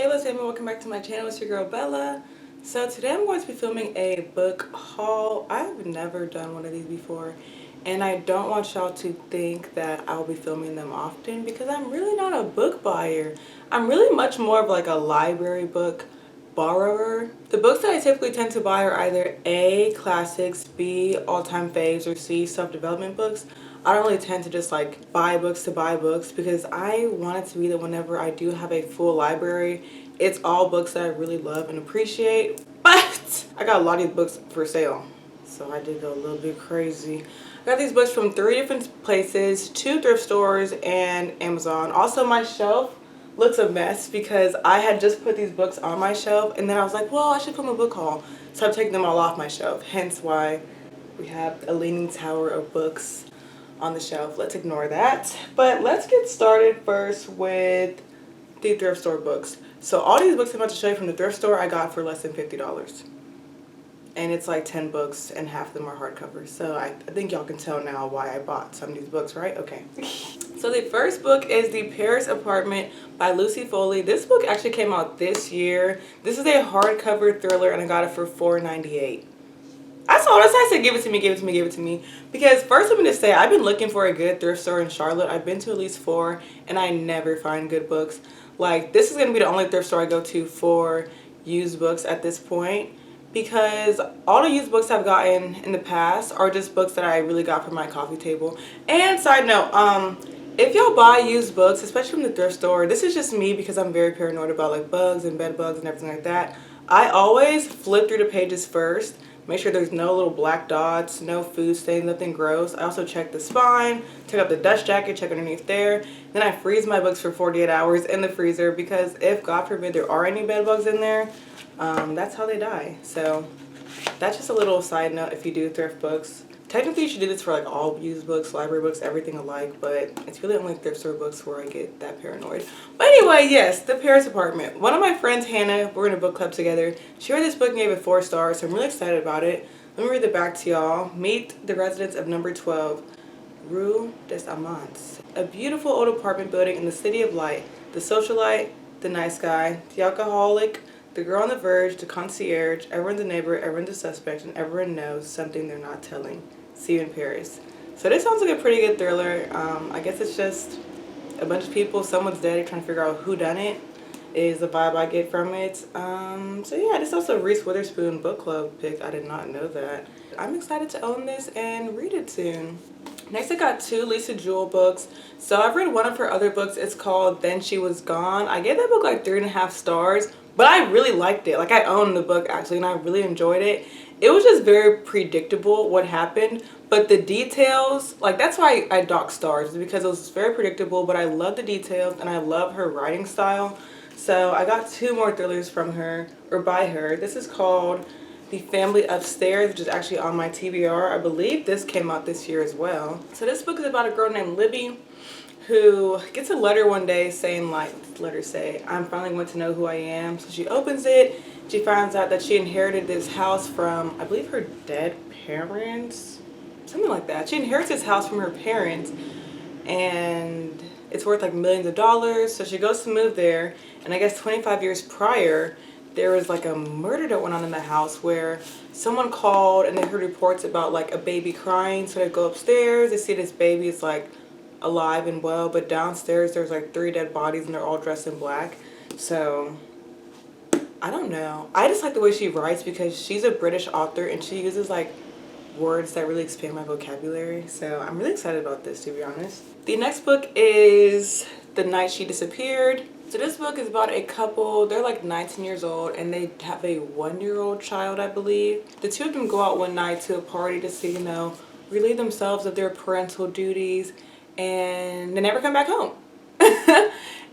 Hey, what's up, and welcome back to my channel. It's your girl Bella. So today I'm going to be filming a book haul. I've never done one of these before, and I don't want y'all to think that I'll be filming them often because I'm really not a book buyer. I'm really much more of like a library book borrower. The books that I typically tend to buy are either A, classics, B, all-time faves, or C, self-development books. I don't really tend to just like buy books to buy books because I want it to be that whenever I do have a full library, it's all books that I really love and appreciate. But I got a lot of these books for sale, so I did go a little bit crazy. I got these books from 3 different places, 2 thrift stores and Amazon. Also, my shelf looks a mess because I had just put these books on my shelf and then I was like, well, I should put my book haul. So I'm taking them all off my shelf, hence why we have a leaning tower of books on the shelf. Let's ignore that. But let's get started first with the thrift store books. So all these books I'm about to show you from the thrift store I got for less than $50. And it's like 10 books and half of them are hardcovers. So I think y'all can tell now why I bought some of these books, right? Okay. So the first book is The Paris Apartment by Lucy Foley. This book actually came out this year. This is a hardcover thriller and I got it for $4.98. That's all. That's why I said give it to me, give it to me, give it to me. Because first I'm going to say I've been looking for a good thrift store in Charlotte. I've been to at least 4 and I never find good books. Like, this is going to be the only thrift store I go to for used books at this point. Because all the used books I've gotten in the past are just books that I really got from my coffee table. And side note, if y'all buy used books, especially from the thrift store, this is just me because I'm very paranoid about like bugs and bed bugs and everything like that. I always flip through the pages first. Make sure there's no little black dots, no food stains, nothing gross. I also check the spine, check out the dust jacket, check underneath there. Then I freeze my books for 48 hours in the freezer because if, God forbid, there are any bed bugs in there, that's how they die. So that's just a little side note if you do thrift books. Technically, you should do this for like all used books, library books, everything alike, but it's really only thrift store books where I get that paranoid. But anyway, yes, The Paris Apartment. One of my friends, Hannah, we're in a book club together. She read this book and gave it 4 stars, so I'm really excited about it. Let me read it back to y'all. Meet the residents of number 12, Rue des Amants. A beautiful old apartment building in the city of light. The socialite, the nice guy, the alcoholic, the girl on the verge, the concierge, everyone's a neighbor, everyone's a suspect, and everyone knows something they're not telling. See you in Paris. So this sounds like a pretty good thriller. I guess it's just a bunch of people, someone's dead, they're trying to figure out who done it, is the vibe I get from it. So yeah, this is also a Reese Witherspoon book club pick. I did not know that. I'm excited to own this and read it soon. Next I got 2 Lisa Jewell books. So I've read one of her other books. It's called Then She Was Gone. I gave that book like 3.5 stars, but I really liked it. Like, I owned the book actually and I really enjoyed it. It was just very predictable what happened, but the details, like, that's why I docked stars, because it was very predictable, but I love the details and I love her writing style. So I got 2 more thrillers from her, or by her. This is called The Family Upstairs, which is actually on my TBR. I believe this came out this year as well. So this book is about a girl named Libby who gets a letter one day saying, like, letters say, I'm finally going to know who I am. So she opens it. She finds out that she inherited this house from, I believe, her dead parents, something like that. She inherits this house from her parents and it's worth like millions of dollars. So she goes to move there, and I guess 25 years prior there was like a murder that went on in the house where someone called and they heard reports about like a baby crying. So they go upstairs, they see this baby is like alive and well, but downstairs there's like 3 dead bodies and they're all dressed in black. So I don't know. I just like the way she writes because she's a British author and she uses like words that really expand my vocabulary. So I'm really excited about this, to be honest. The next book is The Night She Disappeared. So this book is about a couple. They're like 19 years old and they have a 1-year-old child, I believe. The 2 of them go out one night to a party to see, you know, relieve themselves of their parental duties, and they never come back home.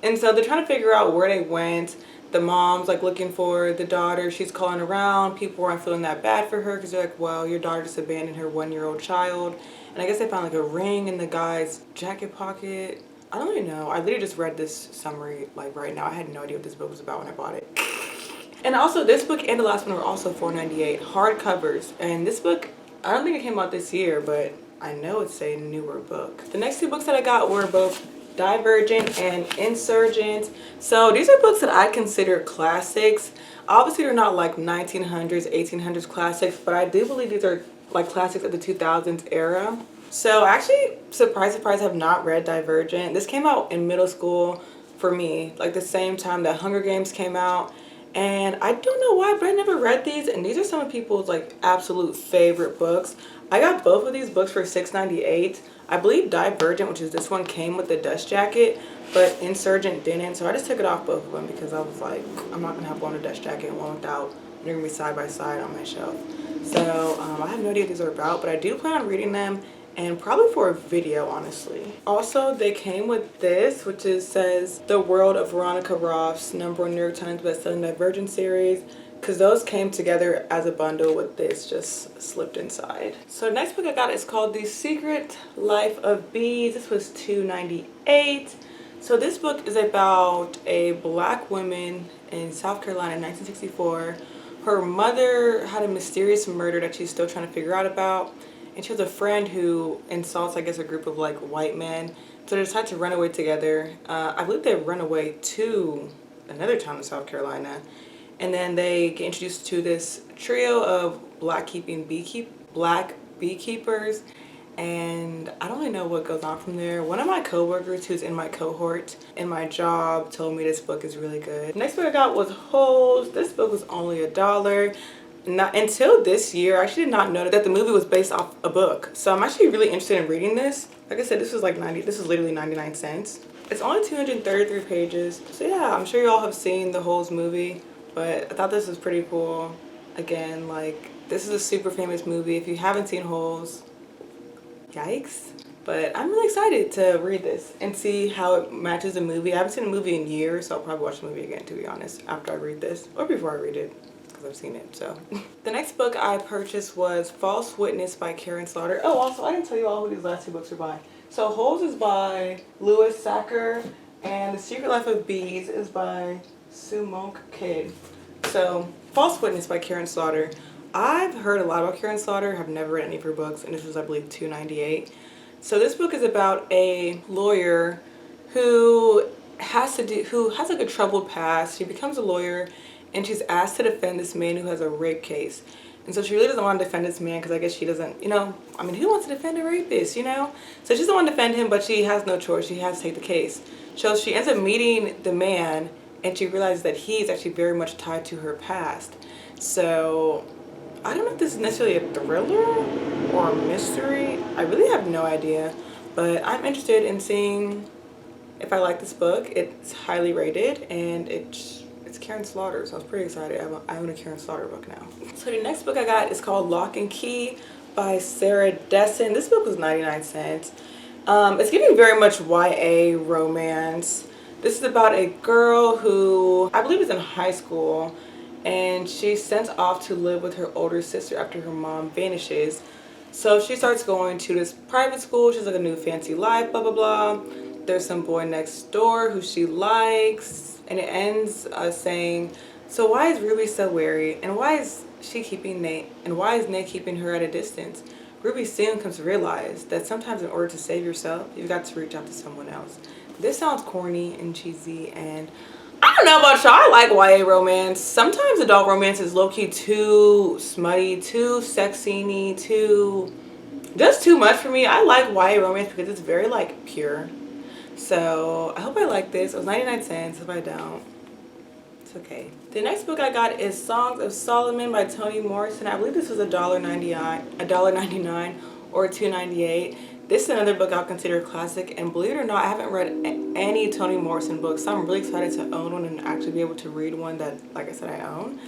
And so they're trying to figure out where they went. The mom's like looking for the daughter. She's calling around. People aren't feeling that bad for her because they're like, well, your daughter just abandoned her 1-year-old child. And I guess they found like a ring in the guy's jacket pocket. I don't really know. I literally just read this summary like right now. I had no idea what this book was about when I bought it. And also this book and the last one were also $4.98 hardcovers. And this book, I don't think it came out this year, but I know it's a newer book. The next 2 books that I got were both Divergent and Insurgent. So these are books that I consider classics. Obviously they're not like 1900s 1800s classics, but I do believe these are like classics of the 2000s era. So actually, surprise surprise, have not read Divergent. This came out in middle school for me, like the same time that Hunger Games came out. And I don't know why, but I never read these, and these are some of people's like absolute favorite books. I got both of these books for $6.98. I believe Divergent, which is this one, came with the dust jacket, but Insurgent didn't. So I just took it off both of them because I was like, I'm not gonna have one with a dust jacket and one without. They're gonna be side by side on my shelf. So I have no idea what these are about, but I do plan on reading them, and probably for a video, honestly. Also, they came with this, which says The World of Veronica Roth's #1 New York Times bestselling Divergent series, because those came together as a bundle with this just slipped inside. So next book I got is called The Secret Life of Bees. This was $2.98. So this book is about a black woman in South Carolina in 1964. Her mother had a mysterious murder that she's still trying to figure out about. And she has a friend who insults, I guess, a group of like white men. So they decide to run away together. I believe they run away to another town in South Carolina. And then they get introduced to this trio of black beekeepers. And I don't really know what goes on from there. One of my coworkers who's in my cohort in my job told me this book is really good. Next book I got was Holes. This book was only $1. Not until this year, I actually did not know that the movie was based off a book. So I'm actually really interested in reading this. Like I said, this was literally 99 cents. It's only 233 pages. So yeah, I'm sure you all have seen the Holes movie, but I thought this was pretty cool. Again, like, this is a super famous movie. If you haven't seen Holes, yikes. But I'm really excited to read this and see how it matches the movie. I haven't seen the movie in years, so I'll probably watch the movie again, to be honest, after I read this, or before I read it. I've seen it. So the next book I purchased was False Witness by Karen Slaughter. Oh, also, I didn't tell you all who these last two books are by. So Holes is by Louis Sacker, and The Secret Life of Bees is by Sue Monk Kidd. So False Witness by Karen Slaughter. I've heard a lot about Karen Slaughter, have never read any of her books, and this was, I believe, $2.98. So this book is about a lawyer who has like a troubled past. She becomes a lawyer, and she's asked to defend this man who has a rape case. And so she really doesn't want to defend this man because I guess she doesn't, I mean, who wants to defend a rapist, So she doesn't want to defend him, but she has no choice. She has to take the case. So she ends up meeting the man, and she realizes that he is actually very much tied to her past. So I don't know if this is necessarily a thriller or a mystery. I really have no idea, but I'm interested in seeing if I like this book. It's highly rated, and it's Karen Slaughter, so I was pretty excited. I own a Karen Slaughter book now. So the next book I got is called Lock and Key by Sarah Dessen. This book was 99 cents. It's giving very much YA romance. This is about a girl who I believe is in high school, and she's sent off to live with her older sister after her mom vanishes. So she starts going to this private school. She's like a new fancy life, blah blah blah. There's some boy next door who she likes. And it ends saying, so why is Ruby so wary? And why is she keeping Nate? And why is Nate keeping her at a distance? Ruby soon comes to realize that sometimes in order to save yourself, you've got to reach out to someone else. This sounds corny and cheesy, and I don't know about y'all. I like YA romance. Sometimes adult romance is low-key too smutty, too sexy-y, just too much for me. I like YA romance because it's very like pure. So I hope I like this. It was 99 cents. If I don't, it's okay. The next book I got is Songs of Solomon by Toni Morrison. I believe this was $1.99 or $2.98. This is another book I'll consider a classic, and believe it or not, I haven't read any Toni Morrison books, so I'm really excited to own one and actually be able to read one that, like I said, I own.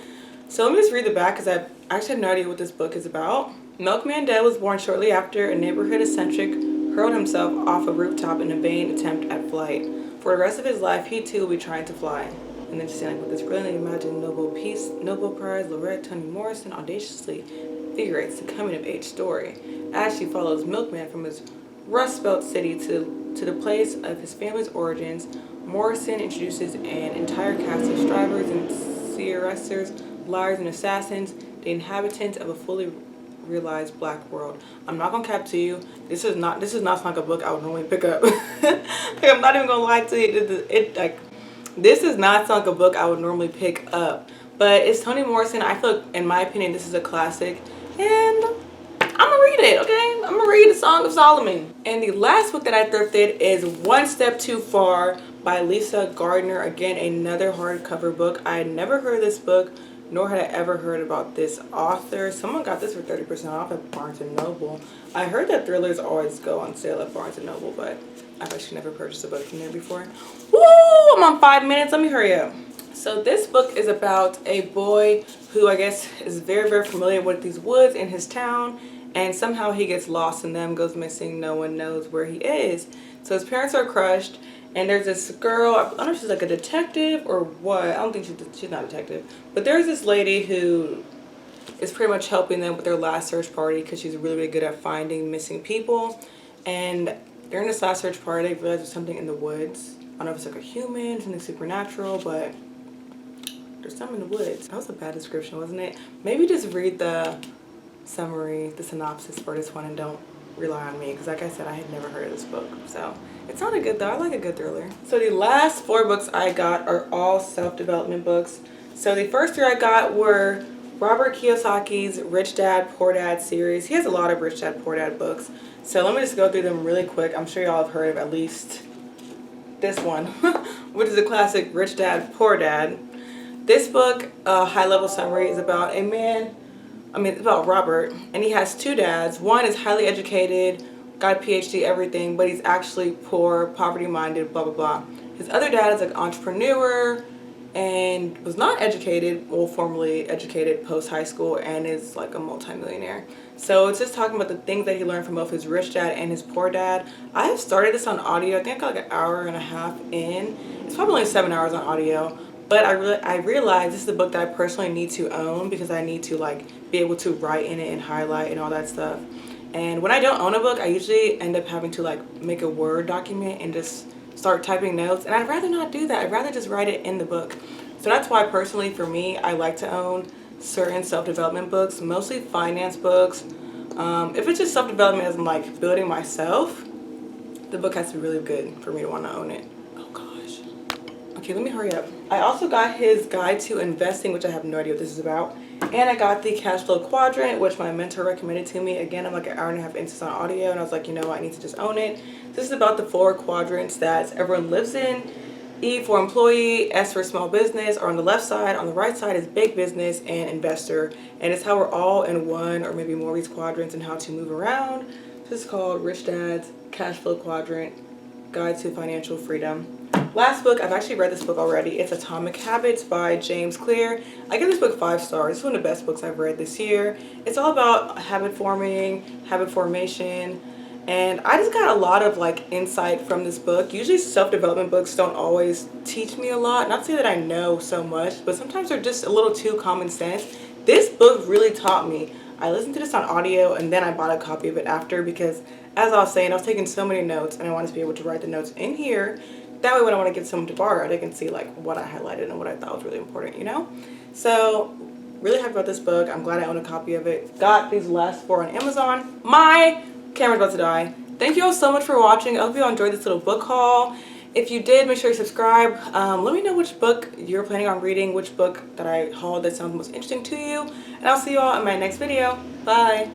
So let me just read the back because I actually have no idea what this book is about. Milkman Dead was born shortly after a neighborhood eccentric hurled himself off a rooftop in a vain attempt at flight. For the rest of his life, he too will be trying to fly. And then she's saying, like, with this brilliantly imagined Nobel Prize laureate Toni Morrison audaciously figurates the coming-of-age story as she follows Milkman from his rust-belt city to the place of his family's origins. Morrison introduces an entire cast of strivers and seeressers, liars and assassins, the inhabitants of a fully Realize Black World. I'm not gonna cap to you. This is not like a book I would normally pick up. Like, I'm not even gonna lie to you. This is not like a book I would normally pick up. But it's Toni Morrison. I feel like, in my opinion, this is a classic, and I'm gonna read it, okay? I'm gonna read the Song of Solomon. And the last book that I thrifted is One Step Too Far by Lisa Gardner. Again, another hardcover book. I had never heard of this book, nor had I ever heard about this author. Someone got this for 30% off at Barnes & Noble. I heard that thrillers always go on sale at Barnes & Noble, but I've actually never purchased a book from there before. Woo! I'm on 5 minutes. Let me hurry up. So this book is about a boy who I guess is very, very familiar with these woods in his town, and somehow he gets lost in them, goes missing, no one knows where he is. So his parents are crushed, and there's this girl, I don't know if she's like a detective or what, I don't think she's not a detective, but there's this lady who is pretty much helping them with their last search party because she's really, really good at finding missing people. And during this last search party, they realize there's something in the woods. I don't know if it's like a human, something supernatural, but there's something in the woods. That was a bad description, wasn't it? Maybe just read the summary, the synopsis for this one, and don't rely on me, because like I said, I had never heard of this book. So it's not a good though. I like a good thriller. So the last 4 books I got are all self-development books. So the first 3 I got were Robert Kiyosaki's Rich Dad Poor Dad series. He has a lot of Rich Dad Poor Dad books. So let me just go through them really quick. I'm sure y'all have heard of at least this one, which is a classic, Rich Dad Poor Dad. This book, high-level summary, is about a man, it's about Robert, and he has 2 dads. One is highly educated, got a PhD, everything, but he's actually poor, poverty-minded, blah, blah, blah. His other dad is like an entrepreneur and was not educated, well, formally educated post-high school, and is like a multimillionaire. So it's just talking about the things that he learned from both his rich dad and his poor dad. I have started this on audio. I think I got like an hour and a half in. It's probably only 7 hours on audio. But I realized this is a book that I personally need to own, because I need to like be able to write in it and highlight and all that stuff. And when I don't own a book, I usually end up having to like make a Word document and just start typing notes. And I'd rather not do that. I'd rather just write it in the book. So that's why personally for me, I like to own certain self-development books, mostly finance books. If it's just self-development as I'm like building myself, the book has to be really good for me to want to own it. Okay, let me hurry up. I also got his Guide to Investing, which I have no idea what this is about. And I got the Cash Flow Quadrant, which my mentor recommended to me. Again, I'm like an hour and a half into on audio, and I was like, you know what, I need to just own it. This is about the 4 quadrants that everyone lives in. E for employee, S for small business, or on the left side. On the right side is big business and investor. And it's how we're all in one or maybe more of these quadrants and how to move around. This is called Rich Dad's Cash Flow Quadrant, Guide to Financial Freedom. Last book, I've actually read this book already. It's Atomic Habits by James Clear. I give this book 5 stars. It's one of the best books I've read this year. It's all about habit forming, habit formation, and I just got a lot of like insight from this book. Usually self-development books don't always teach me a lot. Not to say that I know so much, but sometimes they're just a little too common sense. This book really taught me. I listened to this on audio and then I bought a copy of it after, because as I was saying, I was taking so many notes and I wanted to be able to write the notes in here. That way when I want to get someone to borrow, they can see like what I highlighted and what I thought was really important, you know? So really happy about this book. I'm glad I own a copy of it. Got these last 4 on Amazon. My camera's about to die. Thank you all so much for watching. I hope you all enjoyed this little book haul. If you did, make sure you subscribe. Let me know which book you're planning on reading, which book that I hauled that sounds most interesting to you. And I'll see you all in my next video. Bye.